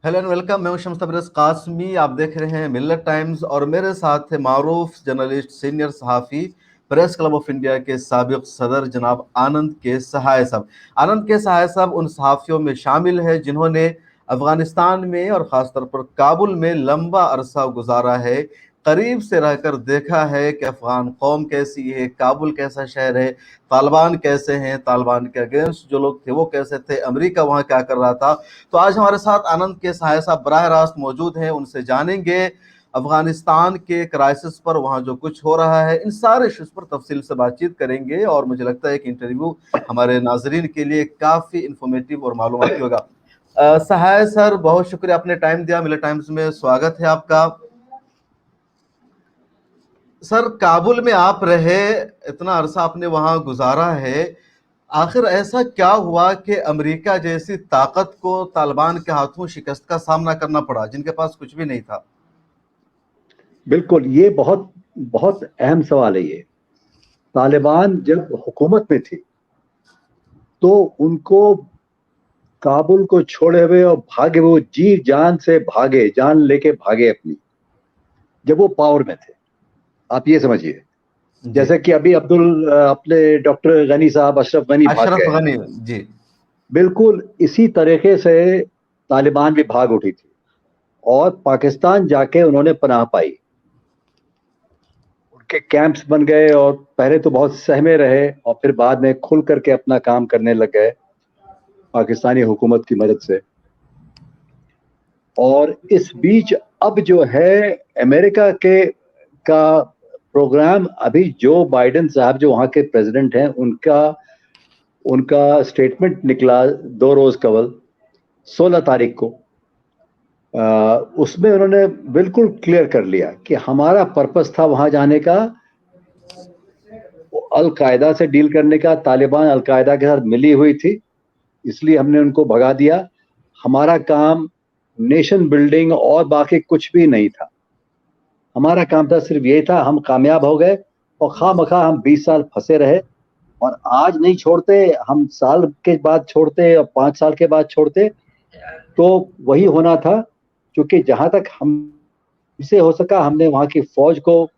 Hello and welcome. मैं हूं शम्स तबरेज़ कासमी। आप देख रहे हैं मिल्लत टाइम्स और मेरे साथ है मारूफ जर्नलिस्ट, सीनियर सहाफ़ी, प्रेस क्लब ऑफ इंडिया के साबिक सदर जनाब आनंद के सहाय साहब। आनंद के सहाय साहब उन सहाफ़ियों में शामिल है जिन्होंने अफगानिस्तान में और ख़ासतौर पर काबुल में लंबा अरसा गुजारा है, करीब से रहकर देखा है कि अफ़गान कौम कैसी है, काबुल कैसा शहर है, तालिबान कैसे हैं, तालिबान के अगेंस्ट जो लोग थे वो कैसे थे, अमेरिका वहाँ क्या कर रहा था। तो आज हमारे साथ आनंद के सहाय साहब बराह रास्त मौजूद हैं। उनसे जानेंगे अफगानिस्तान के क्राइसिस पर, वहाँ जो कुछ हो रहा है, इन सारे इश्यूज पर तफसील से बातचीत करेंगे और मुझे लगता है कि इंटरव्यू हमारे नाजरीन के लिए काफ़ी इंफॉर्मेटिव और मालूमाती होगा। सहाय सर, बहुत शुक्रिया आपने टाइम दिया। मिल्लत टाइम्स में स्वागत है आपका। सर, काबुल में आप रहे, इतना अरसा आपने वहां गुजारा है, आखिर ऐसा क्या हुआ कि अमेरिका जैसी ताकत को तालिबान के हाथों शिकस्त का सामना करना पड़ा, जिनके पास कुछ भी नहीं था? बिल्कुल, ये बहुत बहुत अहम सवाल है ये। तालिबान जब हुकूमत में थी तो उनको काबुल को छोड़े हुए और भागे, वो जी जान से भागे, जान लेके भागे अपनी, जब वो पावर में थे। आप ये समझिए, जी। जैसे कि अभी अपने डॉक्टर गनी साहब, अशरफ गनी भाग अशरफ गए हैं। गनी। जी। बिल्कुल इसी तरीके से तालिबान भी भाग उठी थी और पाकिस्तान जाके उन्होंने पनाह पाई। उनके कैंप्स बन गए और पहले तो बहुत सहमे रहे और फिर बाद में खुल करके अपना काम करने लग गए पाकिस्तानी हुकूमत की मदद से। और इस बीच अब जो है अमेरिका के का प्रोग्राम, अभी जो बाइडेन साहब जो वहाँ के प्रेसिडेंट हैं, उनका उनका स्टेटमेंट निकला 2 रोज कबल 16 तारीख को। उसमें उन्होंने बिल्कुल क्लियर कर लिया कि हमारा पर्पस था वहां जाने का, अल-कायदा से डील करने का। तालिबान अल-कायदा के साथ मिली हुई थी, इसलिए हमने उनको भगा दिया। हमारा काम नेशन बिल्डिंग और बाकी कुछ भी नहीं था। हमारा काम था सिर्फ यही था, हम कामयाब हो गए और खामखा हम 20 साल फंसे रहे। और आज नहीं छोड़ते, हम साल के बाद छोड़ते और 5 साल के बाद छोड़ते तो वही होना था। क्योंकि जहां तक हमसे हो सका हमने वहां की फौज को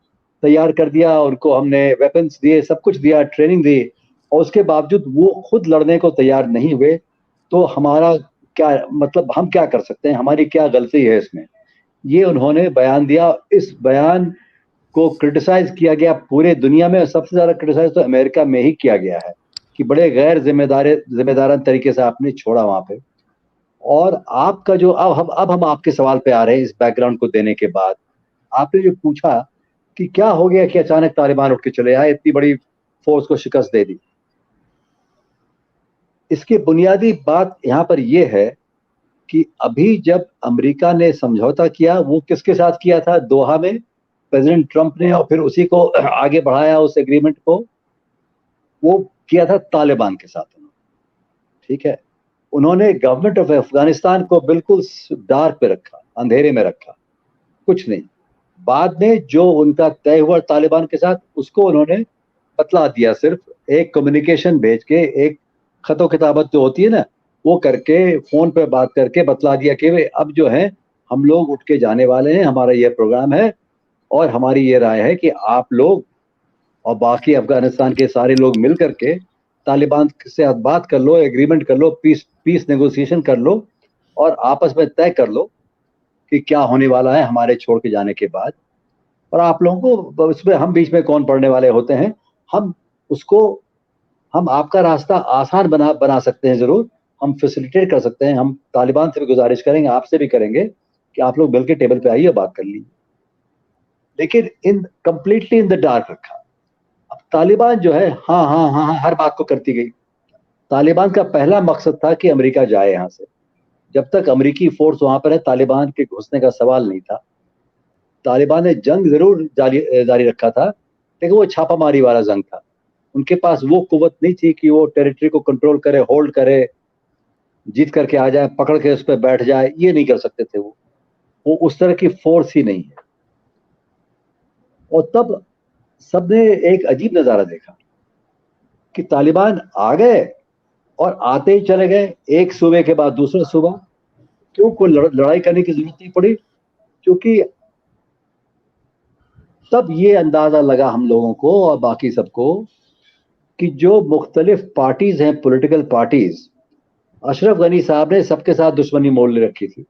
तैयार कर दिया, उनको हमने वेपन्स दिए, सब कुछ दिया, ट्रेनिंग दी, और उसके बावजूद वो खुद लड़ने को तैयार नहीं हुए। तो हमारा क्या मतलब, हम क्या कर सकते हैं, हमारी क्या गलती है इसमें? ये उन्होंने बयान दिया। इस बयान को क्रिटिसाइज किया गया पूरे दुनिया में, और सबसे ज्यादा क्रिटिसाइज तो अमेरिका में ही किया गया है कि बड़े गैर जिम्मेदारान तरीके से आपने छोड़ा वहां पे। और आपका जो अब हम आपके सवाल पे आ रहे हैं, इस बैकग्राउंड को देने के बाद आपने जो पूछा कि क्या हो गया कि अचानक तालिबान उठ के चले आए, इतनी बड़ी फोर्स को शिकस्त दे दी। इसकी बुनियादी बात यहाँ पर यह है कि अभी जब अमेरिका ने समझौता किया, वो किसके साथ किया था? दोहा में प्रेसिडेंट ट्रंप ने, और फिर उसी को आगे बढ़ाया उस एग्रीमेंट को, वो किया था तालिबान के साथ। ठीक है, उन्होंने गवर्नमेंट ऑफ अफगानिस्तान को बिल्कुल डार्क पे रखा, अंधेरे में रखा, कुछ नहीं। बाद में जो उनका तय हुआ तालिबान के साथ, उसको उन्होंने बतला दिया, सिर्फ एक कम्युनिकेशन भेज के, एक खतो किताबत जो होती है ना, वो करके, फोन पे बात करके बतला दिया कि वे अब जो है हम लोग उठ के जाने वाले हैं, हमारा ये प्रोग्राम है और हमारी ये राय है कि आप लोग और बाकी अफगानिस्तान के सारे लोग मिल करके तालिबान से बात कर लो, एग्रीमेंट कर लो, पीस नेगोशिएशन कर लो और आपस में तय कर लो कि क्या होने वाला है हमारे छोड़ के जाने के बाद। और आप लोगों को उसमें, हम बीच में कौन पड़ने वाले होते हैं, हम उसको, हम आपका रास्ता आसान बना सकते हैं, जरूर हम फैसिलिटेट कर सकते हैं। हम तालिबान से भी गुजारिश करेंगे, आपसे भी करेंगे कि आप लोग मिलकर टेबल पे आइए, बात कर लीजिए। लेकिन in completely in the dark रखा। अब तालिबान जो है, हाँ हाँ हाँ हाँ हर बात को करती गई। तालिबान का पहला मकसद था कि अमेरिका जाए यहाँ से। जब तक अमेरिकी फोर्स वहां पर है, तालिबान के घुसने का सवाल नहीं था। तालिबान ने जंग जरूर जारी रखा था, लेकिन वो छापामारी वाला जंग था। उनके पास वो कुव्वत नहीं थी कि वो टेरिटरी को कंट्रोल करे, होल्ड करे, जीत करके आ जाए, पकड़ के उस पर बैठ जाए, ये नहीं कर सकते थे वो उस तरह की फोर्स ही नहीं है। और तब सबने एक अजीब नजारा देखा कि तालिबान आ गए और आते ही चले गए, एक सूबे के बाद दूसरा सूबा। क्यों कोई लड़ाई करने की जरूरत नहीं पड़ी? क्योंकि तब ये अंदाजा लगा हम लोगों को और बाकी सबको कि जो मुख्तलिफ पार्टीज हैं, पॉलिटिकल पार्टीज, अशरफ गनी साहब ने सबके साथ दुश्मनी मोल ले रखी थी।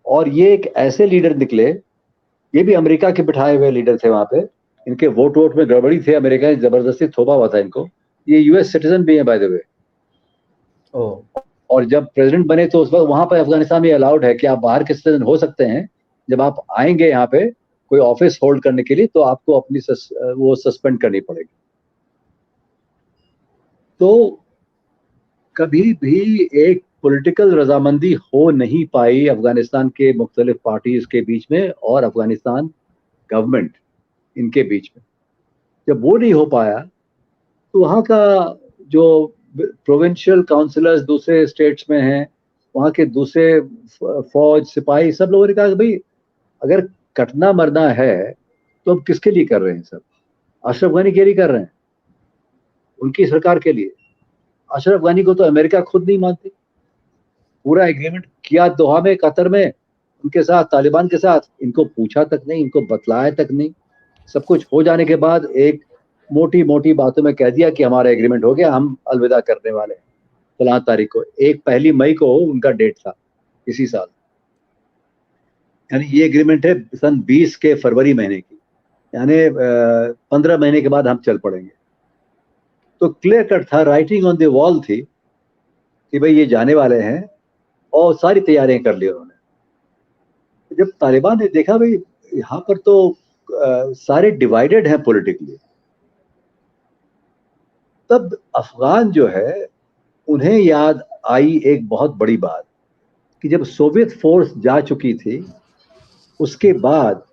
और ये एक ऐसे लीडर निकले, ये भी अमेरिका के बिठाए हुए लीडर थे वहां पे, इनके वोट वोट में गड़बड़ी थे, अमेरिका ने जबरदस्ती थोपा हुआ था इनको। ये यूएस सिटीजन भी है बाय द वे। और जब प्रेसिडेंट बने तो उस वक्त वहां पर अफगानिस्तान में अलाउड है कि आप बाहर के सिटीजन हो सकते हैं, जब आप आएंगे यहाँ पे कोई ऑफिस होल्ड करने के लिए तो आपको अपनी वो सस्पेंड करनी पड़ेगी। तो कभी भी एक पॉलिटिकल रजामंदी हो नहीं पाई अफगानिस्तान के मुख्तलिफ पार्टीज के बीच में और अफगानिस्तान गवर्नमेंट इनके बीच में। जब वो नहीं हो पाया तो वहाँ का जो प्रोविंशियल काउंसिलर्स दूसरे स्टेट्स में हैं, वहाँ के दूसरे फौज सिपाही, सब लोगों ने कहा कि भाई अगर कटना मरना है तो अब किसके लिए कर रहे हैं सब? अशरफ गनी के लिए कर रहे हैं, उनकी सरकार के लिए। अशरफ गनी को तो अमेरिका खुद नहीं मानती। पूरा एग्रीमेंट किया दोहा में, कतर में, उनके साथ, तालिबान के साथ, इनको पूछा तक नहीं, इनको बतलाया तक नहीं। सब कुछ हो जाने के बाद एक मोटी मोटी बातों में कह दिया कि हमारा एग्रीमेंट हो गया, हम अलविदा करने वाले हैं फलां तारीख को। 1 मई को उनका डेट था इसी साल। यानी ये एग्रीमेंट है सन 20 के फरवरी महीने की, यानी 15 महीने के बाद हम चल पड़ेंगे। तो क्लियर कट था, राइटिंग ऑन द वॉल थी कि भाई ये जाने वाले हैं, और सारी तैयारियां कर ली उन्होंने। जब तालिबान ने देखा भाई यहाँ पर तो सारे डिवाइडेड हैं पॉलिटिकली, तब अफगान जो है उन्हें याद आई एक बहुत बड़ी बात कि जब सोवियत फोर्स जा चुकी थी, उसके बाद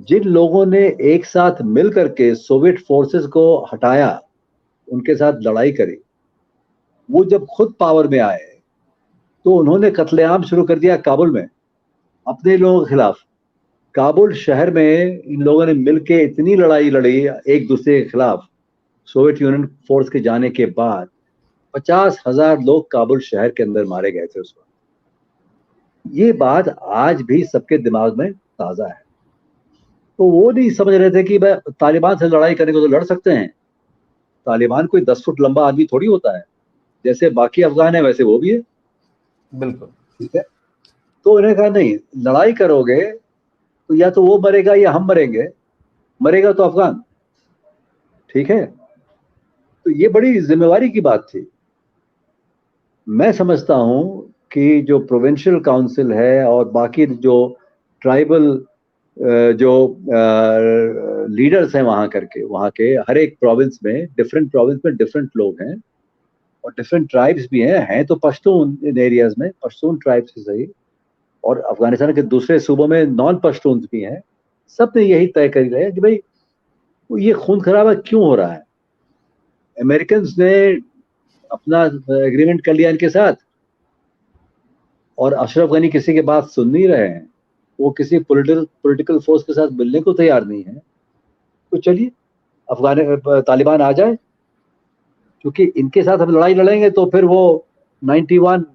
जिन लोगों ने एक साथ मिल करके सोवियत फोर्सेस को हटाया, उनके साथ लड़ाई करी, वो जब खुद पावर में आए तो उन्होंने कत्लेआम शुरू कर दिया काबुल में अपने लोगों के खिलाफ। काबुल शहर में इन लोगों ने मिलके इतनी लड़ाई लड़ी एक दूसरे के खिलाफ, सोवियत यूनियन फोर्स के जाने के बाद 50,000 लोग काबुल शहर के अंदर मारे गए थे उस वक्त। ये बात आज भी सबके दिमाग में ताजा है। तो वो नहीं समझ रहे थे कि भाई तालिबान से लड़ाई करने को तो लड़ सकते हैं, तालिबान कोई 10 फुट लंबा आदमी थोड़ी होता है, जैसे बाकी अफगान है वैसे वो भी है। बिल्कुल ठीक है। तो उन्होंने कहा नहीं, लड़ाई करोगे तो या तो वो मरेगा या हम मरेंगे, मरेगा तो अफगान। ठीक है। तो ये बड़ी जिम्मेवारी की बात थी। मैं समझता हूं कि जो प्रोविंशियल काउंसिल है और बाकी जो ट्राइबल जो लीडर्स हैं वहां के हर एक प्रोविंस में, डिफरेंट प्रोविंस में डिफरेंट लोग हैं और डिफरेंट ट्राइब्स भी हैं तो पश्तून इन एरियाज में, पश्तून ट्राइब्स ही सही, और अफगानिस्तान के दूसरे सूबों में नॉन पश्तून भी हैं। सब ने यही तय कर लिया कि भाई ये खून खराबा क्यों हो रहा है। अमेरिकन ने अपना एग्रीमेंट कर लिया इनके साथ, और अशरफ गनी किसी की बात सुन नहीं रहे हैं, वो किसी पॉलिटिकल फोर्स के साथ मिलने को तैयार नहीं है। तो चलिए तालिबान आ जाए, क्योंकि इनके साथ हम लड़ाई लड़ेंगे तो फिर वो 91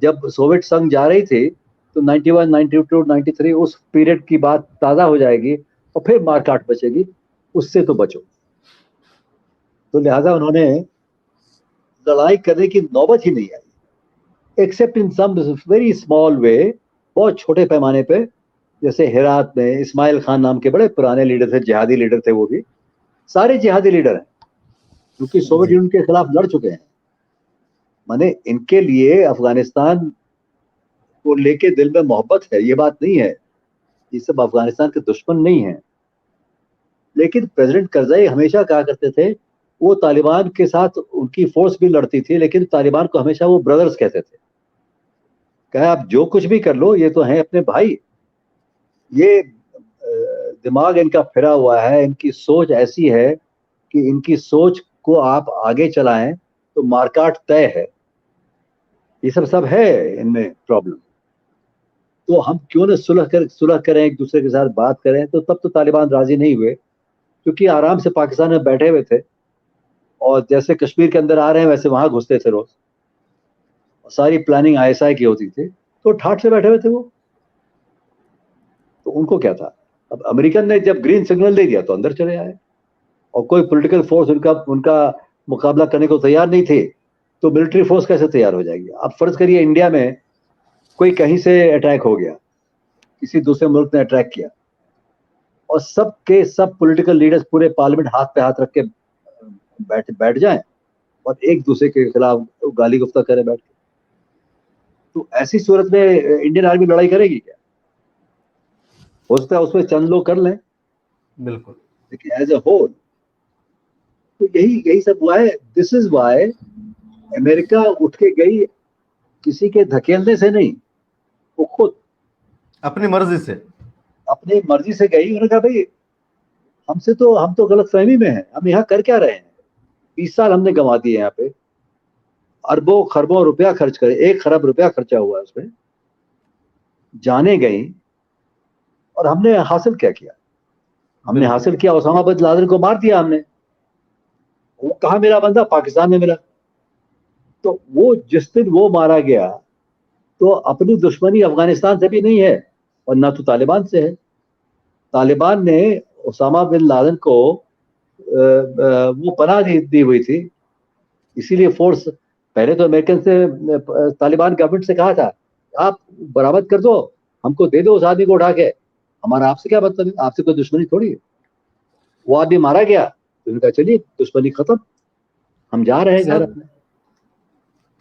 जब सोवियत संघ जा रही थी तो 91, 92, 93 उस पीरियड की बात ताज़ा हो जाएगी और फिर मारकाट बचेगी, उससे तो बचो। तो लिहाजा उन्होंने लड़ाई करने की नौबत ही नहीं आई, except in some very small way, बहुत छोटे पैमाने पे। जैसे हेरात में इस्माइल खान नाम के बड़े पुराने लीडर थे, जिहादी लीडर थे, वो भी सारे जिहादी लीडर हैं क्योंकि सोवियत यूनियन के खिलाफ लड़ चुके हैं। माने इनके लिए अफगानिस्तान को लेके दिल में मोहब्बत है, ये बात नहीं है, ये सब अफगानिस्तान के दुश्मन नहीं है। लेकिन प्रेसिडेंट करज़ई हमेशा कहा करते थे, वो तालिबान के साथ उनकी फोर्स भी लड़ती थी लेकिन तालिबान को हमेशा वो ब्रदर्स कहते थे। कहा आप जो कुछ भी कर लो, ये तो हैं अपने भाई। ये दिमाग इनका फिरा हुआ है, इनकी सोच ऐसी है कि इनकी सोच को आप आगे चलाएं तो मारकाट तय है। ये सब है इनमें प्रॉब्लम। तो हम क्यों ना सुलह करें, एक दूसरे के साथ बात करें। तो तब तो तालिबान राजी नहीं हुए, क्योंकि आराम से पाकिस्तान में बैठे हुए थे और जैसे कश्मीर के अंदर आ रहे हैं वैसे वहां घुसते थे रोज, और सारी प्लानिंग आईएसआई की होती थी। तो ठाठ से बैठे हुए थे वो। तो उनको क्या था, अब अमेरिकन ने जब ग्रीन सिग्नल दे दिया तो अंदर चले आए, और कोई पॉलिटिकल फोर्स उनका उनका मुकाबला करने को तैयार नहीं थे, तो मिलिट्री फोर्स कैसे तैयार हो जाएगी। अब फर्ज करिए इंडिया में कोई कहीं से अटैक हो गया, किसी दूसरे मुल्क ने अटैक किया, और सब के सब पॉलिटिकल लीडर्स पूरे पार्लियामेंट हाथ पे हाथ रख के बैठ बैठ जाएं और एक दूसरे के खिलाफ गाली गुफ्ता करें बैठ के, तो ऐसी सूरत में इंडियन आर्मी लड़ाई करेगी क्या। हो सकता है उसमें चंद लोग कर लें, बिल्कुल। लेकिन एज ए होल तो यही यही सब हुआ है। दिस इज वाई अमेरिका उठ के गई, किसी के धकेलने से नहीं, वो खुद अपनी मर्जी से, अपनी मर्जी से गई। उन्होंने कहा भाई हम तो गलत फहमी में हैं, हम यहाँ कर क्या रहे हैं, 20 साल हमने गंवा दिए यहाँ पे, अरबों खरबों रुपया खर्च करे, 1 खरब रुपया खर्चा हुआ है उसमें, जाने गई, और हमने हासिल क्या किया, हमने बिल्कुल। हासिल किया ओसामा बिन लादेन को मार दिया हमने। वो कहा मेरा बंदा पाकिस्तान में मिला, तो वो जिस दिन वो मारा गया, तो अपनी दुश्मनी अफगानिस्तान से भी नहीं है और ना तो तालिबान से है। तालिबान ने ओसामा बिन लादेन को वो पनाह दी हुई थी, इसीलिए फोर्स, पहले तो अमेरिकन से तालिबान गवर्नमेंट से कहा था आप बरामद कर दो, हमको दे दो उस आदमी को उठा के, हमारा आपसे क्या मतलब है, आपसे कोई दुश्मनी थोड़ी है। वो आदमी मारा गया तो उन्होंने कहा चलिए दुश्मनी खत्म, हम जा रहे हैं घर सर, अपने।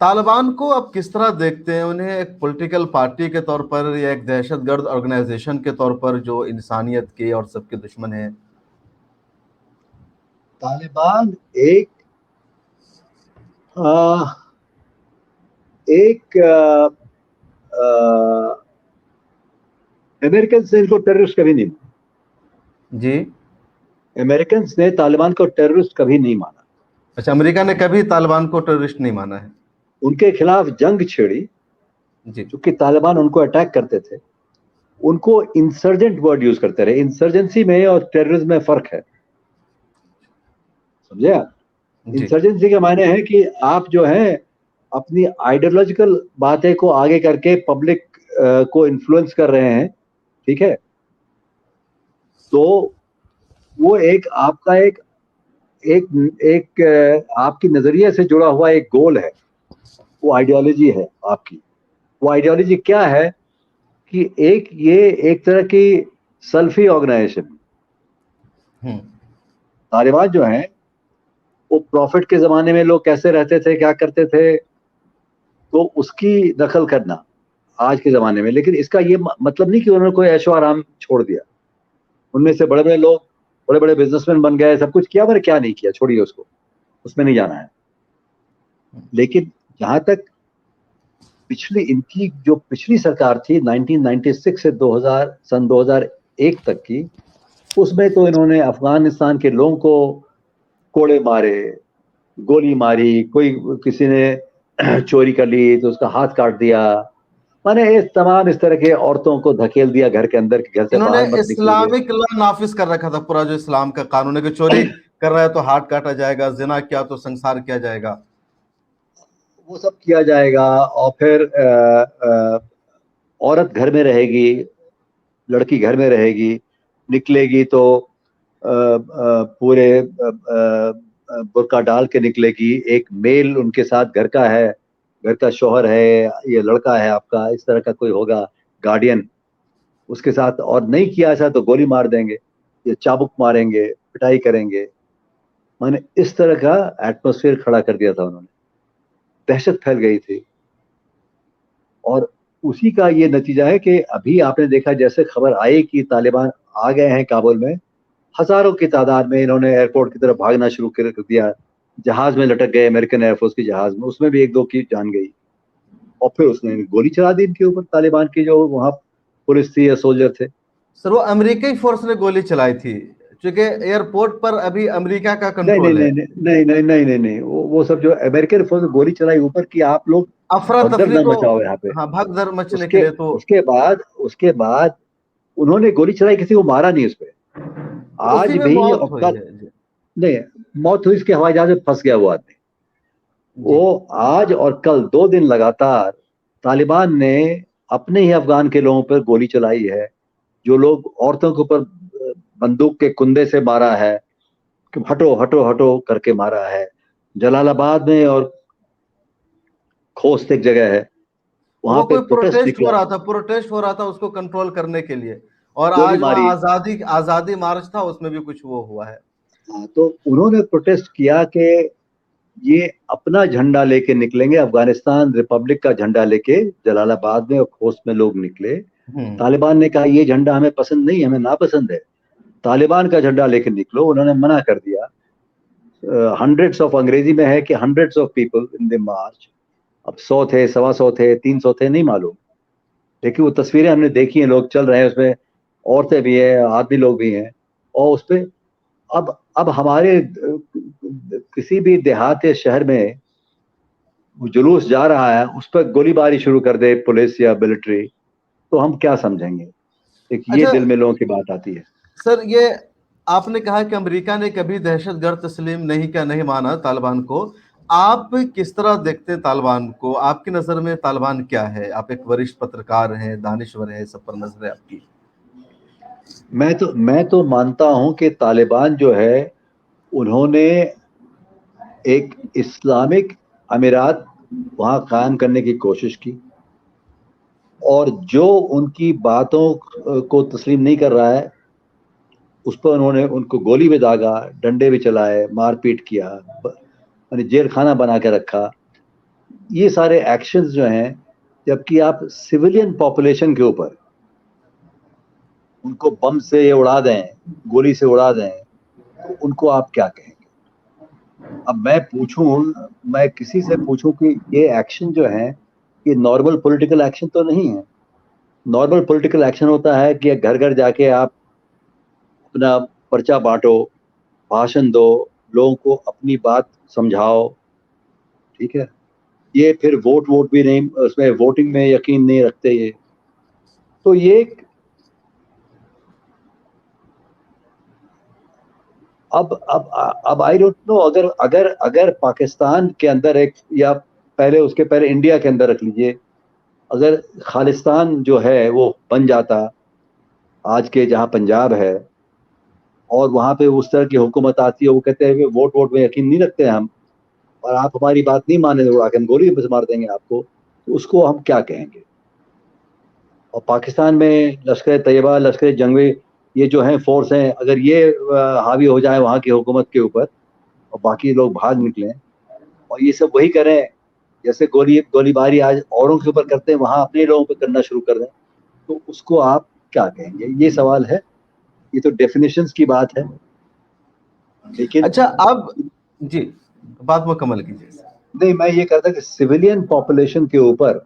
तालिबान को आप किस तरह देखते हैं? उन्हें एक पॉलिटिकल पार्टी के तौर पर या एक दहशतगर्द ऑर्गेनाइजेशन के तौर पर जो इंसानियत के और सबके दुश्मन है? तालिबान एक आ, एक अमेरिकन ने इनको टेररिस्ट कभी नहीं माना। जी। अमेरिकन ने तालिबान को टेररिस्ट कभी नहीं माना। अच्छा, अमेरिका ने कभी तालिबान को टेररिस्ट नहीं माना है? उनके खिलाफ जंग छेड़ी, जी। क्योंकि तालिबान उनको अटैक करते थे, उनको इंसर्जेंट वर्ड यूज करते रहे। इंसर्जेंसी में और टेररिज्म में फर्क है, समझे आप। जी। इंसर्जेंसी के मायने है कि आप जो है अपनी आइडियोलॉजिकल बातें को आगे करके पब्लिक को इन्फ्लुएंस कर रहे हैं, ठीक है। तो वो एक आपका एक एक एक आपकी नजरिए से जुड़ा हुआ एक गोल है, वो आइडियोलॉजी है आपकी। वो आइडियोलॉजी क्या है कि ये एक तरह की सल्फी ऑर्गेनाइजेशन। तालिबान जो है वो प्रॉफिट के जमाने में लोग कैसे रहते थे, क्या करते थे, तो उसकी नकल करना आज के जमाने में। लेकिन इसका ये मतलब नहीं कि उन्होंने कोई ऐशो आराम छोड़ दिया। उनमें से बड़े बड़े लोग बड़े बड़े बिजनेसमैन बन गए, सब कुछ किया, मैंने क्या नहीं किया, छोड़िए उसको, उसमें नहीं जाना है। लेकिन जहां तक पिछली इनकी जो पिछली सरकार थी 1996 से 2000 सन 2001 तक की, उसमें तो इन्होंने अफगानिस्तान के लोगों को कोड़े मारे, गोली मारी, कोई किसी ने चोरी कर ली तो उसका हाथ काट दिया, माने इस तरह के औरतों को धकेल दिया घर के अंदर कि घर से इन्होंने बाहर मत निकलिए। इस्लामिक लॉ नाफिज कर रखा था, पूरा जो इस्लाम का कानून है कि चोरी कर रहा है तो हाथ काटा जाएगा, जिना किया तो संसार किया जाएगा। वो सब किया जाएगा। और फिर औरत घर में रहेगी, लड़की घर में रहेगी, निकलेगी तो पूरे बुर्का डाल के निकलेगी। एक मेल उनके साथ घर का है, घर का शौहर है, ये लड़का है आपका, इस तरह का कोई होगा गार्डियन उसके साथ, और नहीं किया ऐसा तो गोली मार देंगे, ये चाबुक मारेंगे, पिटाई करेंगे। मैंने इस तरह का एटमोसफियर खड़ा कर दिया था उन्होंने, दहशत फैल गई थी। और उसी का ये नतीजा है कि अभी आपने देखा जैसे खबर आई कि तालिबान आ गए हैं काबुल में, हजारों की तादाद में इन्होंने एयरपोर्ट की तरफ भागना शुरू कर दिया, जहाज में लटक गए, अमेरिकन एयरफोर्स की जहाज में, उसमें भी 1-2 की जान गई। और फिर उसने गोली चला दी इनके ऊपर, तालिबान की जो वहां पुलिस थी या सोल्जर थे। सर, वो अमेरिकी फोर्स ने गोली चलाई थी, क्योंकि एयरपोर्ट पर अभी अमेरिका का नहीं नहीं कंट्रोल है। नहीं नहीं नहीं नहीं नहीं नहीं, वो सब जो अमेरिकन फोर्स ने गोली चलाई ऊपर की, आप लोग अफरा भगदड़ तफरी ना को, मचाओ यहाँ पे। हाँ, भगदड़ मचने के उसके लिए तो उसके बाद उन्होंने गोली चलाई, किसी को मारा नहीं उसपे। उसी आज में भी मौत और हुई कल है। जी। नहीं, मौत हुई, इसके हवाई जहाज में फंस गया वो आदमी। जी। वो आज और कल 2 दिन लगातार तालिबान ने अपने ही अफगान के लोगों पर गोली चलाई है, जो लोग औरतों के ऊपर बंदूक के कुंदे से मारा है, कि हटो हटो हटो करके मारा है। जलालाबाद में और खोस्त एक जगह है, वहां वो पे कोई प्रोटेस्ट प्रोटेस्ट हो निकला, रहा था, प्रोटेस्ट हो रहा था उसको कंट्रोल करने के लिए। और गोली आज वहाँ मारी। आजादी आजादी मार्च था, उसमें भी कुछ वो हुआ है। हाँ, तो उन्होंने प्रोटेस्ट किया कि ये अपना झंडा लेके निकलेंगे, अफगानिस्तान रिपब्लिक का झंडा लेके जलालाबाद में और खोस्त में लोग निकले। हम्म। तालिबान ने कहा ये झंडा हमें पसंद नहीं, हमें नापसंद है, तालिबान का झंडा लेके निकलो। उन्होंने मना कर दिया। हंड्रेड्स ऑफ, अंग्रेजी में है कि hundreds of people in the march. अब 100 थे, 125 थे, 300 थे, नहीं मालूम, लेकिन वो तस्वीरें हमने देखी हैं, लोग चल रहे हैं उसमें, औरतें भी हैं, आदमी लोग भी हैं। और उस पे अब हमारे किसी भी देहात या शहर में वो जुलूस जा रहा है, उस पर गोलीबारी शुरू कर दे पुलिस या मिलिट्री, तो हम क्या समझेंगे? एक ये अच्छा दिल में लोगों की बात आती है। सर, ये आपने कहा कि अमेरिका ने कभी दहशतगर्द तस्लीम नहीं किया, नहीं माना तालिबान को। आप किस तरह देखते हैं तालिबान को? आपकी नजर में तालिबान क्या है? आप एक वरिष्ठ पत्रकार हैं, दानिश्वर हैं, सब पर नजर है आपकी। मैं तो मानता हूं कि तालिबान जो है, उन्होंने एक इस्लामिक अमीरात वहां कायम करने की कोशिश की, और जो उनकी बातों को तस्लीम नहीं कर रहा है, उस पर उन्होंने उनको गोली भी दागा, डंडे भी चलाए, मारपीट किया, यानी जेल खाना बना के रखा। ये सारे एक्शंस जो हैं, जबकि आप सिविलियन पॉपुलेशन के ऊपर उनको बम से ये उड़ा दें, गोली से उड़ा दें, तो उनको आप क्या कहेंगे? अब मैं किसी से पूछूं कि ये एक्शन जो है, ये नॉर्मल पॉलिटिकल एक्शन तो नहीं है। नॉर्मल पॉलिटिकल एक्शन होता है कि घर घर जाके आप अपना पर्चा बांटो, भाषण दो, लोगों को अपनी बात समझाओ, ठीक है। ये फिर वोट वोट भी नहीं, उसमें वोटिंग में यकीन नहीं रखते ये। तो ये अब आई डोंट नो, अगर अगर अगर पाकिस्तान के अंदर एक, या पहले उसके पहले इंडिया के अंदर रख लीजिए, अगर खालिस्तान जो है वो बन जाता, आज के जहाँ पंजाब है, और वहां पे उस तरह की हुकूमत आती है, वो कहते हैं कि वोट वोट में यकीन नहीं रखते हैं हम, और आप हमारी बात नहीं माने तो आके हम गोली बस मार देंगे आपको, तो उसको हम क्या कहेंगे? और पाकिस्तान में लश्कर तैयबा, लश्कर जंगवी, ये जो है फोर्स हैं, अगर ये हावी हो जाए वहाँ की हुकूमत के ऊपर, और बाकी लोग भाग निकलें, और ये सब वही करें, जैसे गोलीबारी आज औरों के ऊपर करते हैं, वहां अपने लोगों पर करना शुरू कर दें, तो उसको आप क्या कहेंगे? ये सवाल है। ये तो डेफिनेशंस की बात है, लेकिन अच्छा, अब जी, बात मुकम्मल कीजिए। नहीं, मैं ये कहता कि सिविलियन पॉपुलेशन के ऊपर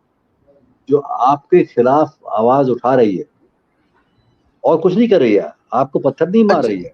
जो आपके खिलाफ आवाज उठा रही है, और कुछ नहीं कर रही है, आपको पत्थर नहीं मार अच्छा रही है,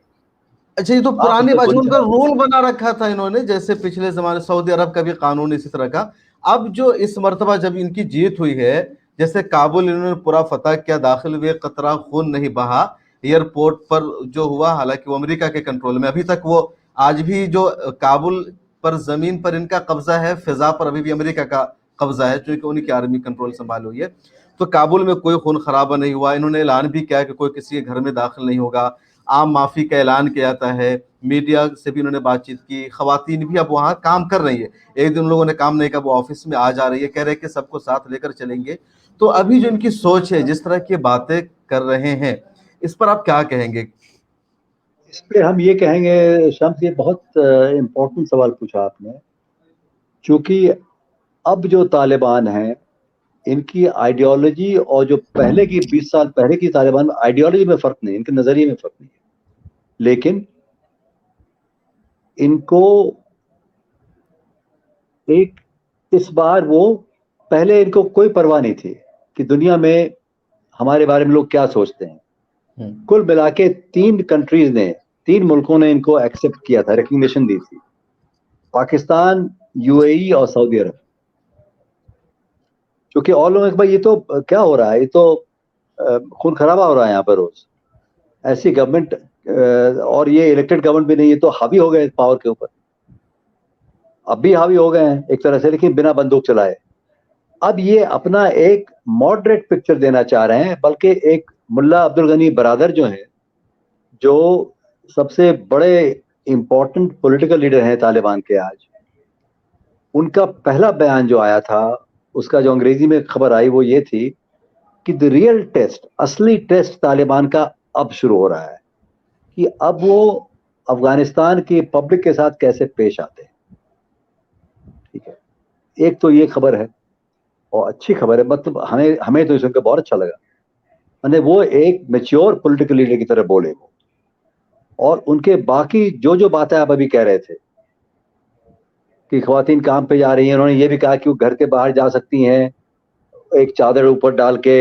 अच्छा, ये तो आप उस पुरानी पर बात, गोली उनका चला रहे रूल बना रखा था इन्होंने, जैसे पिछले जमाने सऊदी अरब का भी कानून इसी तरह का। अब जो इस मर्तबा जब इनकी जीत हुई है, जैसे काबुल इन्होंने पूरा फतह किया, दाखिल हुए, कतरा खून नहीं बहा एयरपोर्ट पर जो हुआ, हालांकि वो अमेरिका के कंट्रोल में अभी तक, वो आज भी जो काबुल पर जमीन पर इनका कब्जा है, फिजा पर अभी भी अमेरिका का कब्जा है, क्योंकि उनकी आर्मी कंट्रोल संभाल हुई है। तो काबुल में कोई खून खराबा नहीं हुआ। इन्होंने ऐलान भी किया कि कोई किसी के घर में दाखिल नहीं होगा। आम माफी का ऐलान किया जाता है। मीडिया से भी उन्होंने बातचीत की। खवातीन भी अब वहां काम कर रही है। एक दिन उन लोगों ने काम नहीं किया, वो ऑफिस में आ जा रही है, कह रहे हैं कि सबको साथ लेकर चलेंगे। तो अभी जो इनकी सोच है, जिस तरह की बातें कर रहे हैं, इस पर आप क्या कहेंगे? इस पे हम ये कहेंगे, शम्स, ये बहुत इम्पोर्टेंट सवाल पूछा आपने, क्योंकि अब जो तालिबान हैं, इनकी आइडियोलॉजी और जो पहले की 20 साल पहले की तालिबान में, आइडियोलॉजी में फर्क नहीं, इनके नजरिए में फर्क नहीं है, लेकिन इनको एक, इस बार वो, पहले इनको कोई परवाह नहीं थी कि दुनिया में हमारे बारे में लोग क्या सोचते हैं। कुल मिला के 3 कंट्रीज ने, 3 मुल्कों ने इनको एक्सेप्ट किया था, रिकग्निशन दी थी, पाकिस्तान, यूएई और सऊदी अरब। क्योंकि और लोग, भाई ये तो क्या हो रहा है, ये तो खून खराबा हो रहा है यहाँ पर रोज, ऐसी गवर्नमेंट, और ये इलेक्टेड गवर्नमेंट भी नहीं, ये तो हावी हो गए पावर के ऊपर। अब भी हावी हो गए हैं एक तरह से, लेकिन बिना बंदूक चलाए। अब ये अपना एक मॉडरेट पिक्चर देना चाह रहे हैं, बल्कि एक मुल्ला अब्दुल गनी बरादर जो हैं, जो सबसे बड़े इंपॉर्टेंट पॉलिटिकल लीडर हैं तालिबान के आज, उनका पहला बयान जो आया था, उसका जो अंग्रेजी में खबर आई वो ये थी कि द रियल टेस्ट, असली टेस्ट तालिबान का अब शुरू हो रहा है, कि अब वो अफगानिस्तान की पब्लिक के साथ कैसे पेश आते हैं। ठीक है, एक तो ये खबर है और अच्छी खबर है, मतलब हमें हमें तो सुनकर बहुत अच्छा लगा। मैंने वो एक मैच्योर पॉलिटिकल लीडर की तरह बोले वो, और उनके बाकी जो जो बातें आप अभी कह रहे थे कि ख्वातीन काम पे जा रही हैं, उन्होंने ये भी कहा कि वो घर के बाहर जा सकती हैं एक चादर ऊपर डाल के,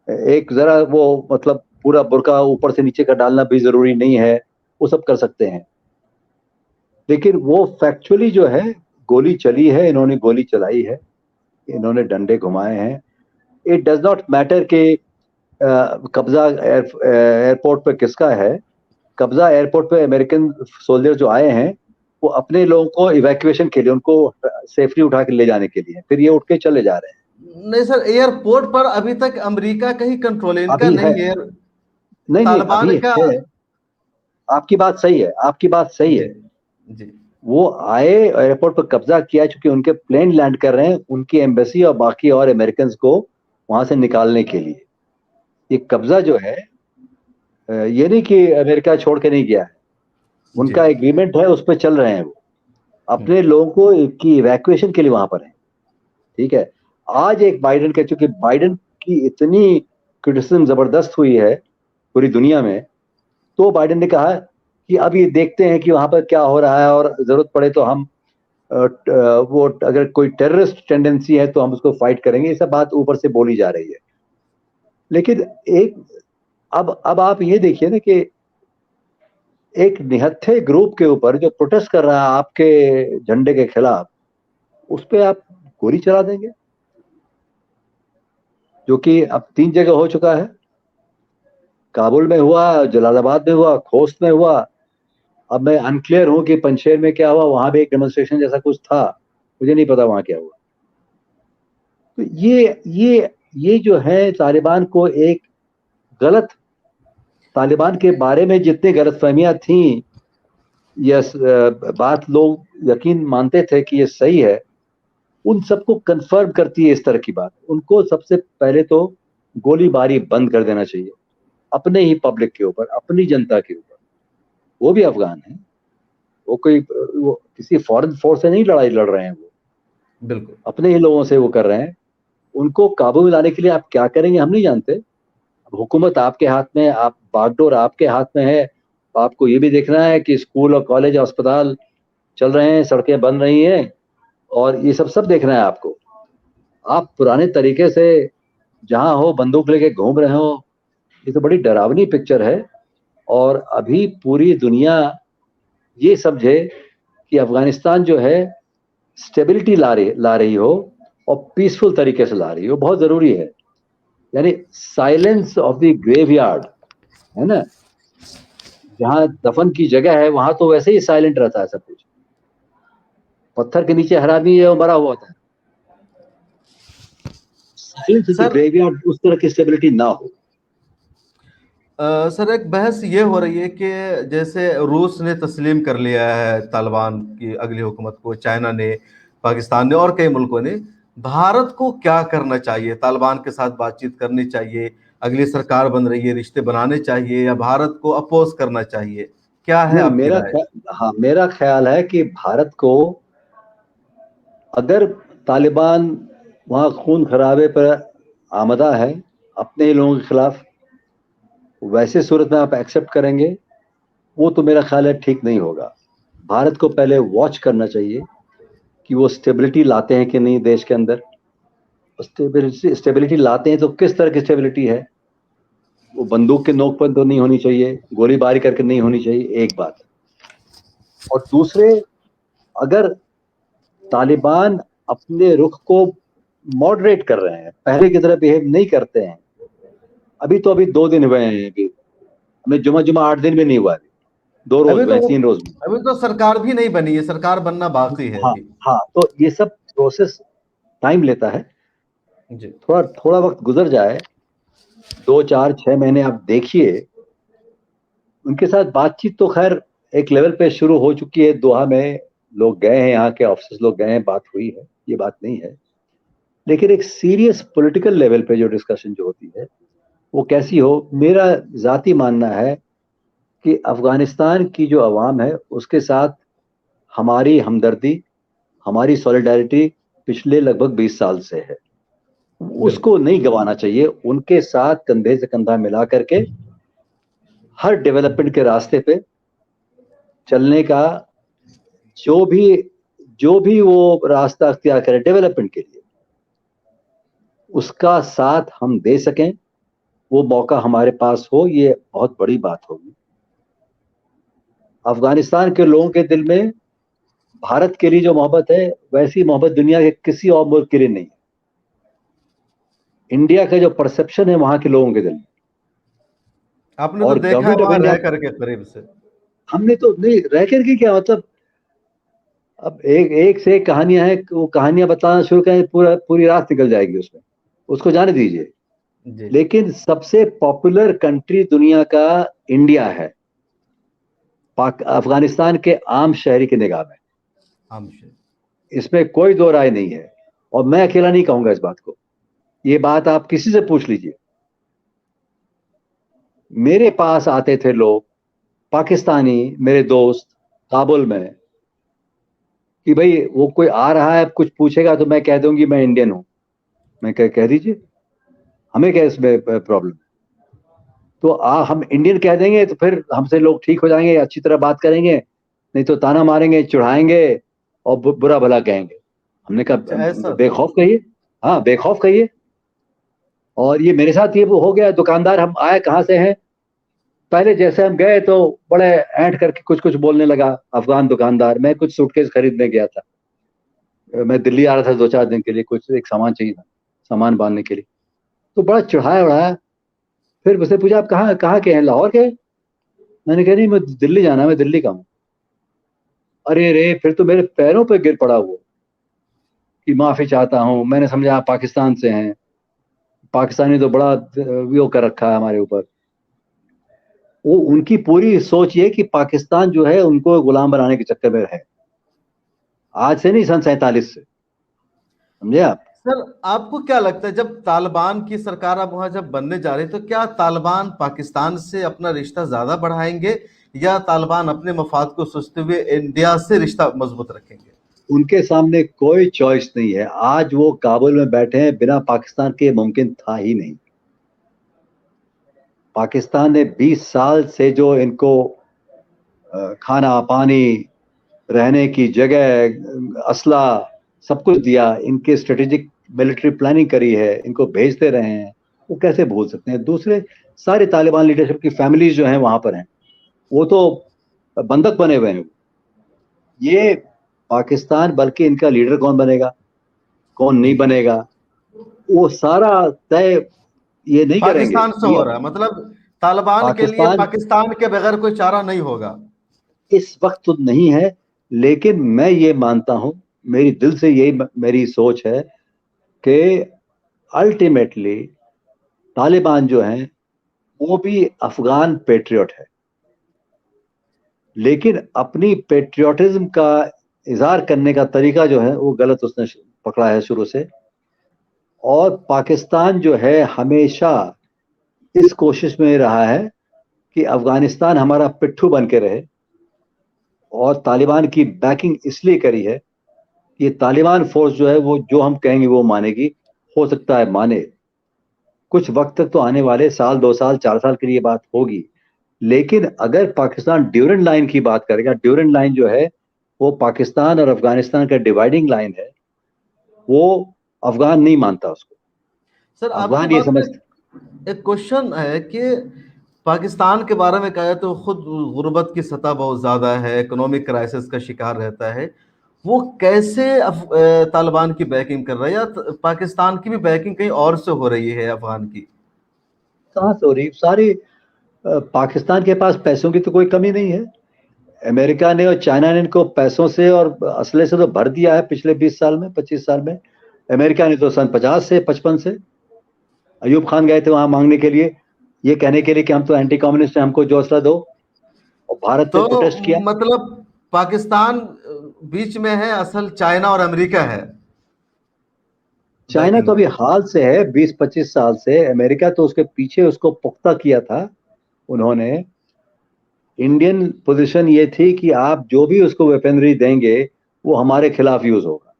एक जरा वो मतलब पूरा बुर्का ऊपर से नीचे का डालना भी जरूरी नहीं है, वो सब कर सकते हैं। लेकिन वो फैक्चुअली जो है, गोली चली है, इन्होंने गोली चलाई है, इन्होंने डंडे घुमाए हैं। इट डज नॉट मैटर कि कब्जा एयरपोर्ट पे किसका है। कब्जा एयरपोर्ट पे अमेरिकन सोल्जर जो आए हैं, वो अपने लोगों को इवैक्यूएशन के लिए, उनको सेफली उठा के ले जाने के लिए, फिर ये उठ के चले जा रहे हैं। नहीं सर, एयरपोर्ट पर अभी तक अमेरिका का ही कंट्रोल है, इनका अभी है, नहीं है। नहीं नहीं, तालिबान अभी का। है। आपकी बात सही है, आपकी बात सही जी है। जी वो आए, एयरपोर्ट पर कब्जा किया, चूंकि उनके प्लेन लैंड कर रहे हैं, उनकी एम्बेसी और बाकी और अमेरिकन को वहां से निकालने के लिए। ये कब्जा जो है, ये नहीं कि अमेरिका छोड़ के नहीं गया है, जी। उनका एग्रीमेंट है, उस पर चल रहे हैं वो, हम्म, अपने लोगों को की इवैक्यूएशन के लिए वहां पर है। ठीक है, आज एक बाइडेन के, चूंकि बाइडेन की इतनी क्रिटिसिज्म जबरदस्त हुई है पूरी दुनिया में, तो बाइडेन ने कहा कि अब ये देखते हैं कि वहां पर क्या हो रहा है, और जरूरत पड़े तो हम वो अगर कोई टेररिस्ट टेंडेंसी है तो हम उसको फाइट करेंगे। ये सब बात ऊपर से बोली जा रही है। लेकिन एक, अब आप ये देखिए ना कि एक निहत्थे ग्रुप के ऊपर जो प्रोटेस्ट कर रहा है आपके झंडे के खिलाफ, उस पे आप गोली चला देंगे, जो कि अब 3 जगह हो चुका है। काबुल में हुआ, जलालाबाद में हुआ, खोस्त में हुआ। अब मैं अनक्लियर हूं कि पंजशेर में क्या हुआ, वहां भी एक डेमोन्स्ट्रेशन जैसा कुछ था, मुझे नहीं पता वहां क्या हुआ। तो ये जो है, तालिबान को एक गलत, तालिबान के बारे में जितनी गलतफहमियां थी, या बात लोग यकीन मानते थे कि ये सही है, उन सबको कंफर्म करती है इस तरह की बात। उनको सबसे पहले तो गोलीबारी बंद कर देना चाहिए, अपने ही पब्लिक के ऊपर, अपनी जनता के ऊपर। वो भी अफगान है, वो किसी फॉरेन फोर्स से नहीं लड़ाई लड़ रहे हैं, वो बिल्कुल। अपने ही लोगों से वो कर रहे हैं। उनको काबू में लाने के लिए आप क्या करेंगे हम नहीं जानते। हुकूमत आपके हाथ में, आप बागडोर आपके हाथ में है। आपको ये भी देखना है कि स्कूल और कॉलेज अस्पताल चल रहे हैं, सड़कें बन रही हैं, और ये सब सब देखना है आपको। आप पुराने तरीके से जहां हो बंदूक लेके घूम रहे हो, ये तो बड़ी डरावनी पिक्चर है। और अभी पूरी दुनिया ये समझे कि अफगानिस्तान जो है स्टेबिलिटी ला रही हो, और पीसफुल तरीके से ला रही हो, बहुत जरूरी है। यानी साइलेंस ऑफ द ग्रेवयार्ड, है ना, जहां दफन की जगह है वहां तो वैसे ही साइलेंट रहता है सब कुछ। पत्थर के नीचे हरामी है, वो मरा हुआ था। Silence of the sir, graveyard, उस तरह की स्टेबिलिटी ना हो। सर एक बहस ये हो रही है कि जैसे रूस ने तस्लीम कर लिया है तालिबान की अगली हुकूमत को, चाइना ने, पाकिस्तान ने और कई मुल्कों ने, भारत को क्या करना चाहिए? तालिबान के साथ बातचीत करनी चाहिए, अगली सरकार बन रही है, रिश्ते बनाने चाहिए, या भारत को अपोज करना चाहिए? क्या है नहीं, आपकी राय? हाँ, मेरा ख्याल है कि भारत को, अगर तालिबान वहाँ खून खराबे पर आमदा है अपने ही लोगों के खिलाफ, वैसे सूरत में आप एक्सेप्ट करेंगे, वो तो मेरा ख्याल है ठीक नहीं होगा। भारत को पहले वॉच करना चाहिए कि वो स्टेबिलिटी लाते हैं कि नहीं देश के अंदर। स्टेबिलिटी लाते हैं तो किस तरह की स्टेबिलिटी है, वो बंदूक के नोक पर तो नहीं होनी चाहिए, गोलीबारी करके नहीं होनी चाहिए, एक बात। और दूसरे, अगर तालिबान अपने रुख को मॉडरेट कर रहे हैं, पहले की तरह बिहेव नहीं करते हैं, अभी 2 दिन हुए हैं, अभी हमें जुमा जुमा 8 दिन में नहीं हुआ, 2 रोज अभी हुए तो हैं, 3 रोज में। अभी तो सरकार भी नहीं बनी है, सरकार बनना बाकी है हाँ, अभी। हाँ, तो ये सब प्रोसेस टाइम लेता है। जी। थोड़ा थोड़ा वक्त गुजर जाए, 2 4 6 महीने आप देखिए, उनके साथ बातचीत तो खैर एक लेवल पे शुरू हो चुकी है। दोहा में लोग गए हैं, यहाँ के ऑफिसर्स लोग गए हैं, बात हुई है, ये बात नहीं है। लेकिन एक सीरियस पॉलिटिकल लेवल पे जो डिस्कशन जो होती है वो कैसी हो, मेरा जाती मानना है कि अफगानिस्तान की जो अवाम है उसके साथ हमारी हमदर्दी, हमारी सॉलिडारिटी पिछले लगभग 20 साल से है। बिल्कुल। उसको नहीं गंवाना चाहिए। उनके साथ कंधे से कंधा मिला करके हर डेवलपमेंट के रास्ते पे चलने का, जो भी जो भी वो रास्ता अख्तियार करे डेवलपमेंट के लिए, उसका साथ हम दे सकें, वो मौका हमारे पास हो, ये बहुत बड़ी बात होगी। अफगानिस्तान के लोगों के दिल में भारत के लिए जो मोहब्बत है, वैसी मोहब्बत दुनिया के किसी और मुल्क के लिए नहीं है। इंडिया का जो परसेप्शन है वहां के लोगों के दिल में, आपने तो और देखा गवर्नमेंट ऑफ वहां इंडिया, रह करके करीब से। हमने तो नहीं रह करके क्या मतलब। अब एक एक से एक कहानियां हैं, वो कहानियां बताना शुरू करें, पूरी रात निकल जाएगी उसमें, उसको जाने दीजिए। जी। लेकिन सबसे पॉपुलर कंट्री दुनिया का इंडिया है, पाक अफगानिस्तान के आम शहरी की निगाह में, हम से। इसमें कोई दो राय नहीं है। और मैं अकेला नहीं कहूंगा इस बात को, ये बात आप किसी से पूछ लीजिए। मेरे पास आते थे लोग पाकिस्तानी, मेरे दोस्त, काबुल में, कि भाई वो कोई आ रहा है कुछ पूछेगा तो मैं कह दूंगी मैं इंडियन हूं। मैं कह दीजिए, हमें क्या इसमें प्रॉब्लम। तो हम इंडियन कह देंगे तो फिर हमसे लोग ठीक हो जाएंगे, अच्छी तरह बात करेंगे, नहीं तो ताना मारेंगे, चिढ़ाएंगे और बुरा भला कहेंगे। हमने अच्छा, कहा ऐसा था। बेखौफ कहिए, हाँ बेखौफ कहिए। और ये मेरे साथ ये वो हो गया। दुकानदार, हम आए कहाँ से हैं, पहले जैसे हम गए तो बड़े ऐंठ करके कुछ कुछ बोलने लगा। अफगान दुकानदार, मैं कुछ सूटकेस खरीदने गया था, मैं दिल्ली आ रहा था 2 4 दिन के लिए, कुछ एक सामान चाहिए था, सामान बांधने के लिए। तो बड़ा चिढ़ाया उड़ाया। फिर मुझसे पूछा आप कहाँ कहाँ के हैं, लाहौर के? मैंने कहा नहीं, मैं दिल्ली जाना है, मैं दिल्ली का हूँ। अरे रे, फिर तो मेरे पैरों पे गिर पड़ा वो, कि माफी चाहता हूँ, मैंने समझा आप पाकिस्तान से हैं। पाकिस्तानी तो बड़ा वो कर रखा है हमारे ऊपर। वो उनकी पूरी सोच ये कि पाकिस्तान जो है उनको गुलाम बनाने के चक्कर में है, आज से नहीं, सन 47 से। समझे आप? सर, आपको क्या लगता है जब तालिबान की सरकार अब वहां जब बनने जा रही है, तो क्या तालिबान पाकिस्तान से अपना रिश्ता ज्यादा बढ़ाएंगे, या तालिबान अपने मफाद को सोचते हुए इंडिया से रिश्ता मजबूत रखेंगे? उनके सामने कोई चॉइस नहीं है। आज वो काबुल में बैठे हैं, बिना पाकिस्तान के मुमकिन था ही नहीं। पाकिस्तान ने 20 साल से जो इनको खाना पानी, रहने की जगह, असला, सब कुछ दिया, इनके स्ट्रेटेजिक मिलिट्री प्लानिंग करी है, इनको भेजते रहे हैं, वो कैसे भूल सकते हैं? दूसरे सारे तालिबान लीडरशिप की फैमिलीज जो हैं वहां पर हैं, वो तो बंधक बने हुए हैं। ये पाकिस्तान, बल्कि इनका लीडर कौन बनेगा, कौन नहीं जी। बनेगा, वो सारा तय ये नहीं करेंगे। पाकिस्तान से हो ये रहा है, मतलब तालिबान के लिए पाकिस्तान पाकिस्तान के बगैर कोई चारा नहीं होगा। इस वक्त तो नहीं है, लेकिन मैं ये मानता हूं, मेरी दिल से यही मेरी सोच है कि अल्टीमेटली तालिबान जो हैं वो भी अफगान पेट्रियट है, लेकिन अपनी पेट्रियोटिज्म का इजहार करने का तरीका जो है वो गलत उसने पकड़ा है शुरू से। और पाकिस्तान जो है हमेशा इस कोशिश में रहा है कि अफगानिस्तान हमारा पिट्ठू बन के रहे, और तालिबान की बैकिंग इसलिए करी है कि ये तालिबान फोर्स जो है वो जो हम कहेंगे वो मानेगी। हो सकता है माने, कुछ वक्त तक तो आने वाले साल 2 साल 4 साल के लिए बात होगी। लेकिन अगर पाकिस्तान ड्यूरेंट लाइन की बात करेगा, ड्यूरेंट लाइन जो है वो पाकिस्तान और अफगानिस्तान का डिवाइडिंग लाइन है, वो अफगान नहीं मानता उसको। सर, आपकी अफगान ये बात पे समझता, एक क्वेश्चन है कि पाकिस्तान के बारे में कहा तो खुद गुर्बत की सतह बहुत ज्यादा है, इकोनॉमिक क्राइसिस का शिकार रहता है। वो कैसे तालिबान की बैकिंग कर रहा है, या पाकिस्तान की भी बैकिंग कहीं और से हो रही है अफगान की? कहाँ से हो रही सारी, पाकिस्तान के पास पैसों की तो कोई कमी नहीं है। अमेरिका ने और चाइना ने इनको पैसों से और असले से तो भर दिया है पिछले 20 साल में, 25 साल में। अमेरिका ने तो सन 50 से 55 से, अयूब खान गए थे वहां मांगने के लिए, ये कहने के लिए कि हम तो एंटी कम्युनिस्ट हैं, हमको हौसला दो, और भारत ने तो प्रोटेस्ट किया। मतलब पाकिस्तान बीच में है, असल चाइना और अमेरिका है चाइना तो बैकिंग अभी में। हाल से है, 20-25 साल से। अमेरिका तो उसके पीछे उसको पुख्ता किया था उन्होंने। इंडियन पोजीशन ये थी कि आप जो भी उसको वेपनरी देंगे वो हमारे खिलाफ यूज होगा,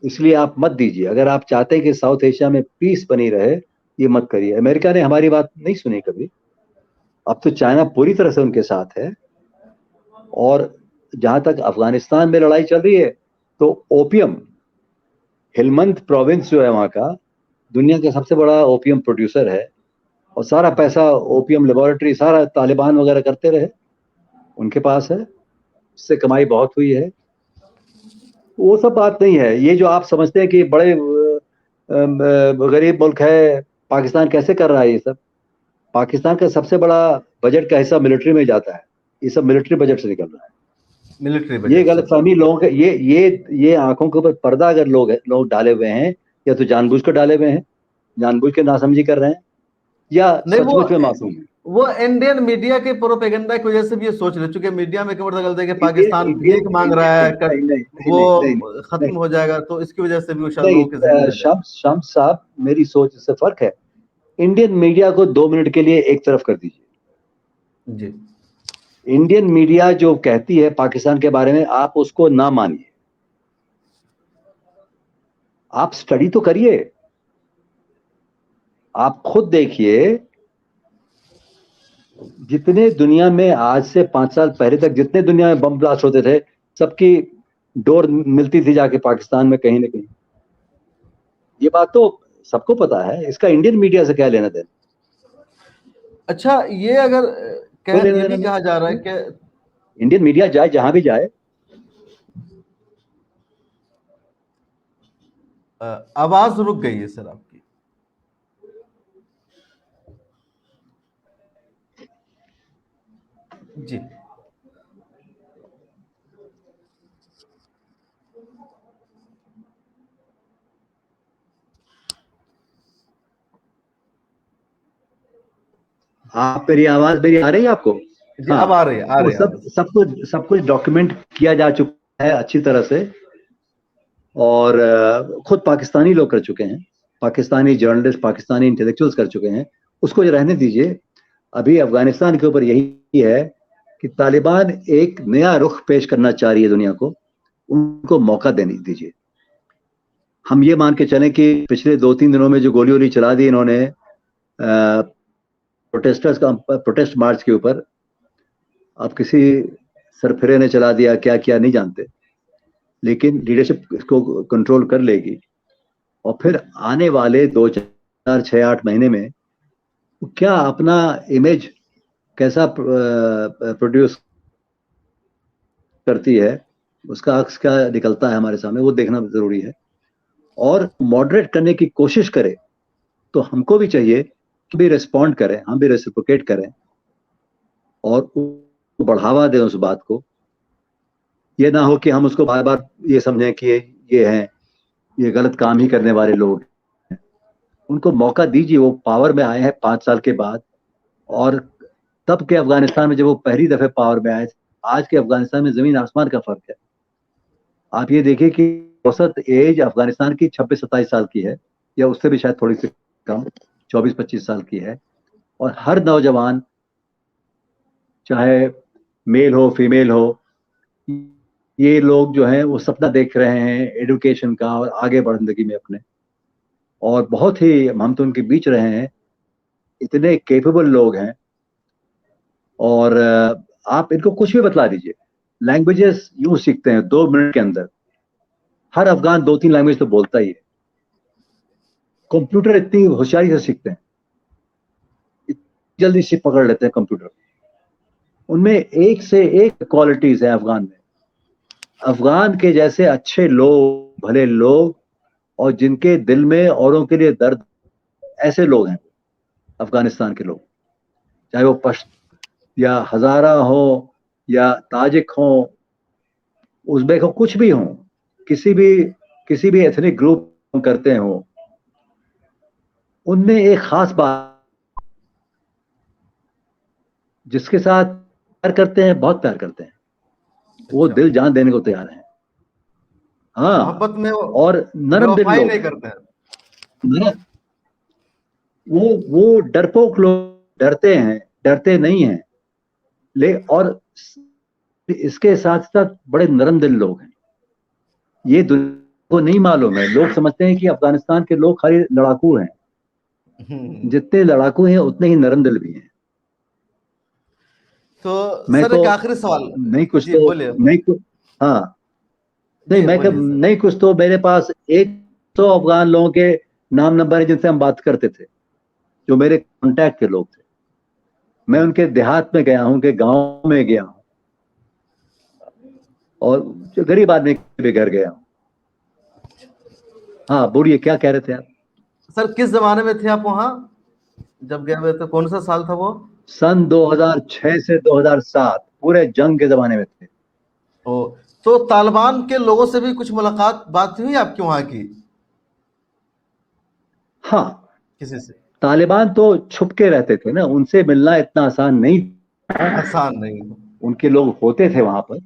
इसलिए आप मत दीजिए। अगर आप चाहते हैं कि साउथ एशिया में पीस बनी रहे, ये मत करिए। अमेरिका ने हमारी बात नहीं सुनी कभी। अब तो चाइना पूरी तरह से उनके साथ है। और जहां तक अफगानिस्तान में लड़ाई चल रही है, तो ओपियम, हेलमंद प्रोविंस जो है वहां का, दुनिया का सबसे बड़ा ओपियम प्रोड्यूसर है, और सारा पैसा ओपियम लेबोरेटरी सारा तालिबान वगैरह करते रहे, उनके पास है, उससे कमाई बहुत हुई है। वो सब बात नहीं है। ये जो आप समझते हैं कि बड़े गरीब मुल्क है, पाकिस्तान कैसे कर रहा है ये सब, पाकिस्तान का सबसे बड़ा बजट का हिस्सा मिलिट्री में जाता है, ये सब मिलिट्री बजट से निकल रहा है। मिलिट्री ये बजट से। गलतफहमी लोगों के, ये आंखों के ऊपर पर्दा अगर लोग डाले हुए हैं, या तो जानबूझ कर डाले हुए हैं, जानबूझ के नासमझी कर रहे हैं, या नहीं, सचमुच में मासूम है। वो इंडियन मीडिया के प्रोपेगेंडा की वजह से भी ये सोच रहे, चूंकि मीडिया में खबर गलत है कि इंडियन पाकिस्तान इंडियन भीख मांग रहा इंडियन है, नहीं नहीं नहीं वो नहीं नहीं नहीं खत्म हो जाएगा, तो इसकी वजह से भी वो शायद नहीं लोगों के जहन में रह जाए। शम्स शम्स साहब, मेरी सोच इससे फर्क है। इंडियन मीडिया को 2 मिनट के लिए एक तरफ कर दीजिए। जी। इंडियन मीडिया जो कहती है पाकिस्तान के बारे में, आप उसको ना मानिए, आप स्टडी तो करिए। आप खुद देखिए, जितने दुनिया में आज से 5 साल पहले तक जितने दुनिया में बम ब्लास्ट होते थे, सबकी डोर मिलती थी जाके पाकिस्तान में कहीं ना कहीं। ये बात तो सबको पता है, इसका इंडियन मीडिया से क्या लेना देना। अच्छा, ये अगर कोई लेना ये देना भी कहा जा रहा है नहीं। कि इंडियन मीडिया जाए जहां भी जाए। आवाज रुक गई है सर आपकी। जी। आप, मेरी आवाज मेरी आ रही है आपको? जी, हाँ। अब आ रही है, आ वो रही है सब आवाज। सब कुछ डॉक्यूमेंट किया जा चुका है अच्छी तरह से। और खुद पाकिस्तानी लोग कर चुके हैं, पाकिस्तानी जर्नलिस्ट, पाकिस्तानी इंटेलेक्चुअल्स कर चुके हैं। उसको जो रहने दीजिए। अभी अफगानिस्तान के ऊपर यही है कि तालिबान एक नया रुख पेश करना चाह रही है दुनिया को, उनको मौका देने दीजिए। हम ये मान के चलें कि पिछले 2-3 दिनों में जो गोली वोली चला दी इन्होंने प्रोटेस्टर्स का, प्रोटेस्ट मार्च के ऊपर, अब किसी सरफिरे ने चला दिया, क्या किया नहीं जानते, लेकिन लीडरशिप इसको कंट्रोल कर लेगी। और फिर आने वाले 2-4-6-8 महीने में वो क्या अपना इमेज कैसा प्रोड्यूस करती है, उसका अक्स क्या निकलता है हमारे सामने, वो देखना जरूरी है। और मॉडरेट करने की कोशिश करे, तो हमको भी चाहिए कि भी रिस्पॉन्ड करें, हम भी रेसिप्रोकेट करें, और बढ़ावा दें उस बात को। ये ना हो कि हम उसको बार बार ये समझें कि ये हैं, ये गलत काम ही करने वाले लोग हैं। उनको मौका दीजिए, वो पावर में आए हैं 5 साल के बाद। और तब के अफगानिस्तान में जब वो पहली दफे पावर में आए, आज के अफगानिस्तान में जमीन आसमान का फर्क है। आप ये देखिए कि औसत एज अफगानिस्तान की 26-27 साल की है, या उससे भी शायद थोड़ी सी कम, 24-25 साल की है। और हर नौजवान, चाहे मेल हो फीमेल हो, ये लोग जो हैं वो सपना देख रहे हैं एजुकेशन का और आगे बढ़ जिंदगी में अपने। और बहुत ही हम तो उनके बीच रहे हैं, इतने केपेबल लोग हैं। और आप इनको कुछ भी बतला दीजिए, लैंग्वेजेस यूं सीखते हैं 2 मिनट के अंदर। हर अफगान 2-3 लैंग्वेज तो बोलता ही है। कंप्यूटर इतनी होशियारी से सीखते हैं, जल्दी से पकड़ लेते हैं कंप्यूटर। उनमें एक से एक क्वालिटीज है अफगान में। अफगान के जैसे अच्छे लोग, भले लोग, और जिनके दिल में औरों के लिए दर्द, ऐसे लोग हैं अफगानिस्तान के लोग। चाहे वो पश्त या हजारा हो, या ताजिक हो, उज़्बेक हो, कुछ भी हो, किसी भी किसी भी एथनिक ग्रुप करते हो, उनमें एक खास बात, जिसके साथ प्यार करते हैं, बहुत प्यार करते हैं, वो अच्छा, दिल जान देने को तैयार है। हाँ, मोहब्बत में वो और नरम दिल बेवफाई लोग नहीं हैं। करते हैं। नरम, वो डरपोक लोग, डरते हैं, डरते नहीं हैं, ले और इसके साथ साथ बड़े नरम दिल लोग हैं। ये दुनिया को नहीं मालूम है। लोग समझते हैं कि अफगानिस्तान के लोग खाली लड़ाकू हैं। हम्म। जितने लड़ाकू हैं उतने ही नरम दिल भी हैं। तो मैं सर तो एक आखिरी सवाल। नहीं कुछ जी तो बोलिए। नहीं कुछ, हाँ, नहीं जी बोलिए सर। नहीं कुछ तो मेरे पास 100 अफगान लोगों के नाम नंबर है जिनसे हम बात करते थे, जो मेरे कांटेक्ट के लोग थे। मैं उनके देहात में गया हूँ, उनके गांव में गया हूँ, और जो गरीब आदमी के भी घर गया हूँ। हाँ, बोलिए क्या कह रहे थे आप? सर किस जमाने में थे आप वहाँ जब गए हुए थे, कौन सा साल था वो? सन 2006 से 2007 पूरे जंग के जमाने में थे। ओ, तो तालिबान के लोगों से भी कुछ मुलाकात बात हुई आपकी वहाँ की हाँ, किसी से? तालिबान तो छुप के रहते थे ना, उनसे मिलना इतना आसान नहीं था। आसान नहीं। उनके लोग होते थे वहां पर।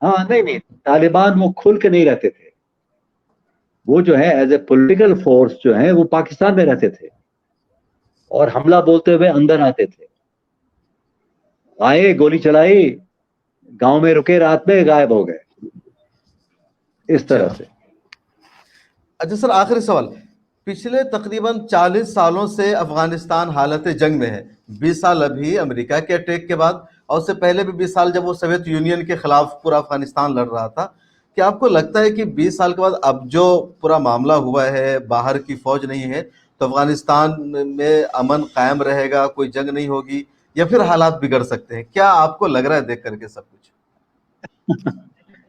हाँ, नहीं नहीं, तालिबान वो खुल के नहीं रहते थे। वो जो है एज ए पॉलिटिकल फोर्स जो है वो पाकिस्तान में रहते थे, और हमला बोलते हुए अंदर आते थे। आए, गोली चलाई, गांव में रुके, रात में गायब हो गए, इस अच्छा। तरह से। अच्छा सर आखिरी सवाल। पिछले तकरीबन 40 सालों से अफगानिस्तान हालत जंग में है। 20 साल अभी अमेरिका के अटैक के बाद, और उससे पहले भी 20 साल जब वो सोवियत यूनियन के खिलाफ पूरा अफगानिस्तान लड़ रहा था। क्या आपको लगता है कि 20 साल के बाद अब जो पूरा मामला हुआ है, बाहर की फौज नहीं है, तो अफगानिस्तान में अमन कायम रहेगा, कोई जंग नहीं होगी, या फिर हालात बिगड़ सकते हैं? क्या आपको लग रहा है देख करके सब कुछ?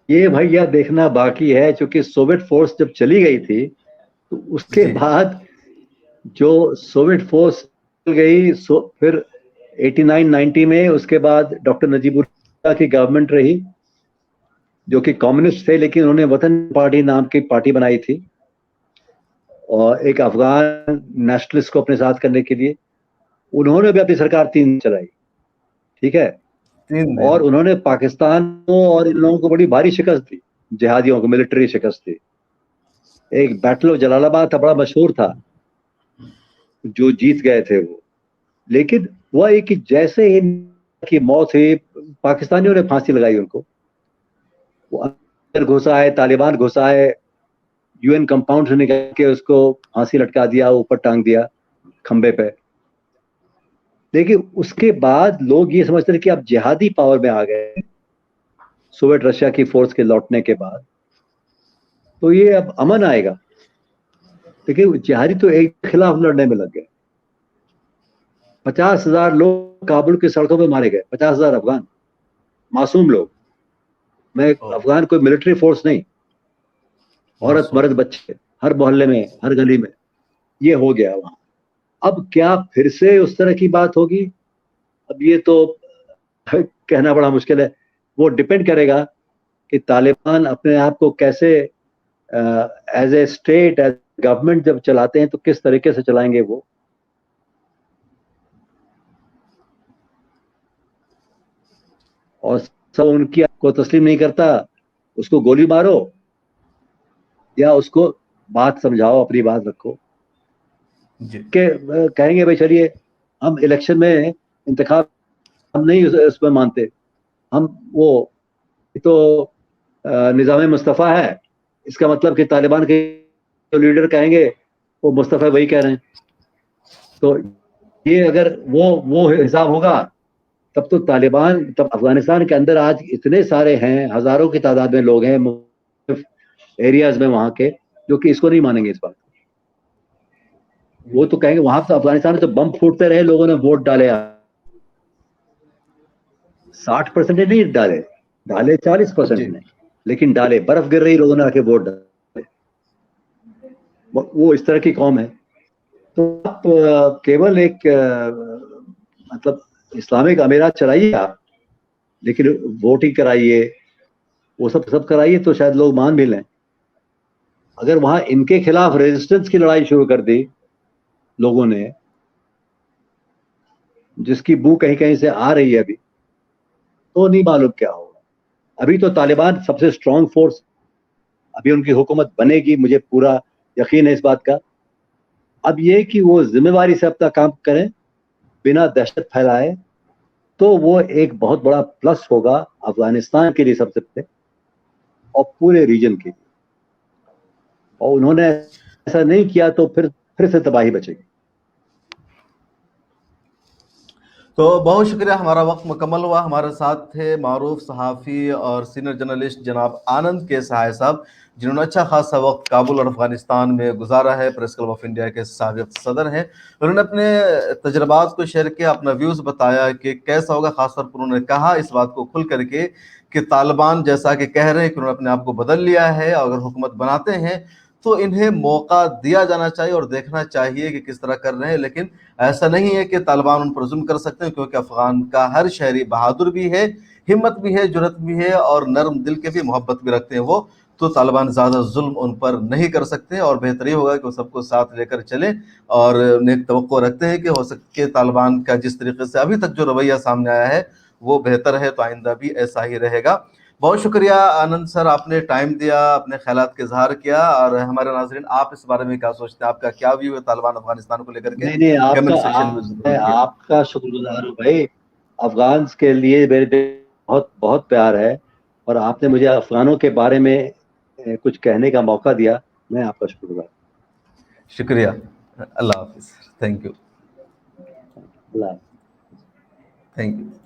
ये भैया देखना बाकी है, क्योंकि सोवियत फोर्स जब चली गई थी तो उसके जी। बाद जो सोवियत फोर्स चल गई, फिर 89 90 में उसके बाद डॉक्टर नजीबुल्लाह की गवर्नमेंट रही, जो कि कम्युनिस्ट थे, लेकिन उन्होंने वतन पार्टी नाम की पार्टी बनाई थी, और एक अफगान नेशनलिस्ट को अपने साथ करने के लिए। उन्होंने भी अपनी सरकार 3 चलाई, ठीक है। 3 दिन। और उन्होंने पाकिस्तान को और इन लोगों को बड़ी भारी शिकस्त दी, जिहादियों को मिलिट्री शिकस्त दी। एक बैटल ऑफ जलालाबाद था, बड़ा मशहूर था, जो जीत गए थे वो। लेकिन हुआ ये कि जैसे ही की मौत हुई, पाकिस्तानियों ने फांसी लगाई उनको। वो अंदर घुसा है, तालिबान घुसा है, यूएन कंपाउंड से निकल के उसको फांसी लटका दिया, ऊपर टांग दिया खंबे पे। लेकिन उसके बाद लोग ये समझते थे कि अब जिहादी पावर में आ गए, सोवियत रशिया की फोर्स के लौटने के बाद, तो ये अब अमन आएगा। लेकिन जिहादी तो एक के खिलाफ लड़ने में लग गए। 50,000 लोग काबुल की सड़कों पे मारे गए, 50,000 अफगान, मासूम लोग। मैं ओ, अफगान कोई मिलिट्री फोर्स नहीं, औरत मासूम। मर्द बच्चे, हर मोहल्ले में, हर गली में। ये हो गया वहां। अब क्या फिर से उस तरह की बात होगी? अब ये तो कहना बड़ा मुश्किल है। वो डिपेंड करेगा कि तालिबान अपने आप को कैसे as a state, as government जब चलाते हैं तो किस तरीके से चलाएंगे वो। और सब उनकी को तस्लीम नहीं करता, उसको गोली मारो, या उसको बात समझाओ, अपनी बात रखो। जी। के कहेंगे भाई चलिए, हम इलेक्शन में इंतखाब हम नहीं उसमें मानते, हम वो तो निज़ाम मुस्तफ़ा है, इसका मतलब कि तालिबान के जो लीडर कहेंगे वो मुस्तफ़ा वही कह रहे हैं। तो ये अगर वो हिसाब होगा, तब तो तालिबान, तब अफगानिस्तान के अंदर आज इतने सारे हैं, हजारों की तादाद में लोग हैं एरियाज में वहां के, जो कि इसको नहीं मानेंगे इस बात। वो तो कहेंगे वहां तो अफगानिस्तान में तो बम फूटते रहे, लोगों ने वोट डाले। 60% नहीं डाले, डाले 40% जी। ने, लेकिन डाले, बर्फ गिर रही, लोगों ने आके वोट डाले। वो इस तरह की कौम है। तो आप केवल एक मतलब इस्लामिक अमीरात चलाइए आप, लेकिन वोटिंग कराइए, वो सब सब कराइए, तो शायद लोग मान भी लें। अगर वहां इनके खिलाफ रेजिस्टेंस की लड़ाई शुरू कर दी लोगों ने, जिसकी बू कहीं कहीं से आ रही है अभी, तो नहीं मालूम क्या होगा। अभी तो तालिबान सबसे स्ट्रांग फोर्स, अभी उनकी हुकूमत बनेगी, मुझे पूरा यकीन है इस बात का। अब ये कि वो जिम्मेवारी से अपना काम करें, बिना दहशत फैलाए, तो वो एक बहुत बड़ा प्लस होगा अफगानिस्तान के लिए सबसे पहले, और पूरे रीजन के लिए। और उन्होंने ऐसा नहीं किया तो फिर से तबाही बचेगी। तो बहुत शुक्रिया, हमारा वक्त मुकम्मल हुआ। हमारे साथ थे मारूफ सहाफ़ी और सीनियर जर्नलिस्ट जनाब आनंद के सहाय साहब, जिन्होंने अच्छा खासा वक्त काबुल और अफगानिस्तान में गुजारा है। प्रेस क्लब ऑफ इंडिया के साबिक सदर हैं। उन्होंने अपने तजर्बात को शेयर किया, अपना व्यूज़ बताया कि कैसा होगा। खासतौर पर उन्होंने कहा इस बात को खुल करके कि तालिबान जैसा कि कह रहे हैं कि उन्होंने अपने आप को बदल लिया है, अगर हुकूमत बनाते हैं तो इन्हें मौका दिया जाना चाहिए और देखना चाहिए कि किस तरह कर रहे हैं। लेकिन ऐसा नहीं है कि तालिबान उन पर जुल्म कर सकते हैं, क्योंकि अफगान का हर शहरी बहादुर भी है, हिम्मत भी है, जुर्रत भी है और नर्म दिल के भी, मोहब्बत भी रखते हैं वो। तो तालिबान ज्यादा जुल्म उन पर नहीं कर सकते और बेहतर ये होगा कि वो सबको साथ लेकर चले। और नेक तवक्को रखते हैं कि हो सके तालिबान का जिस तरीके से अभी तक जो रवैया सामने आया है वो बेहतर है, तो आइंदा भी ऐसा ही रहेगा। बहुत शुक्रिया आनंद सर, आपने टाइम दिया, अपने ख्यालात का इजहार किया। और हमारे नाजरीन, आप इस बारे में क्या सोचते हैं? आपका क्या व्यू है तालिबान अफगानिस्तान को लेकर के? नहीं नहीं, कमेंट सेक्शन में मैं जरूर दिए। आपका शुक्रगुजार हूँ भाई। अफगान के लिए मेरे दिल में बहुत बहुत प्यार है, और आपने मुझे अफगानों के बारे में कुछ कहने का मौका दिया। मैं आपका शुक्रगुजार। शुक्रिया। अल्लाह हाफिज। Thank you. अल्लाह। Thank you.